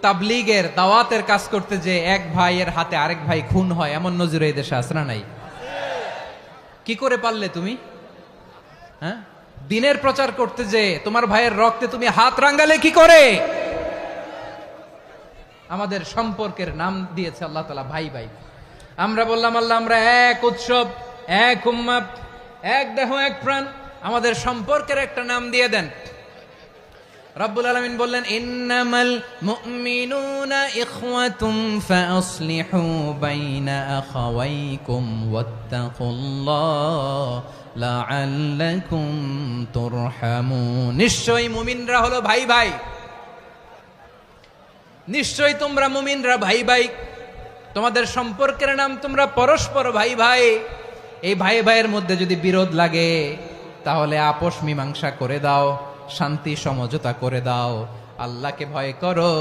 তাবলীগের দাওয়াতের কাজ করতে যে এক ভাইয়ের হাতে আরেক ভাই খুন হয়, এমন নজির এই দেশে আছে না নাই? কি করে পারলে তুমি? হ্যাঁ, দিনের প্রচার করতে যে তোমার ভাইয়ের রক্তে তুমি হাত রাঙ্গালে কি করে? আমাদের সম্পর্কের নাম দিয়েছে আল্লাহ তাআলা ভাই ভাই। আমরা বললাম আল্লাহ আমরা এক উৎসব, এক উম্মত, এক দেহ, এক প্রাণ, আমাদের সম্পর্কের একটা নাম দিয়ে দেন। রব্বুল আলামিন বললেন ইন্নামাল মুমিনুনা ইখওয়াতুম ফাসলিহু বাইনা আখাওয়াইকুম ওয়াত্তাকুল্লাহ লাআল্লাকুম তুরহামুন। নিশ্চয়ই মুমিনরা হলো ভাই ভাই, নিশ্চয়ই তোমরা মুমিনরা ভাই ভাই, তোমাদের সম্পর্কের নাম তোমরা পরস্পর ভাই ভাই। এই ভাই ভাইয়ের মধ্যে যদি বিরোধ লাগে তাহলে আপোষ মীমাংসা করে দাও, শান্তি সমঝোতা করে দাও, আল্লাহকে ভয় করো।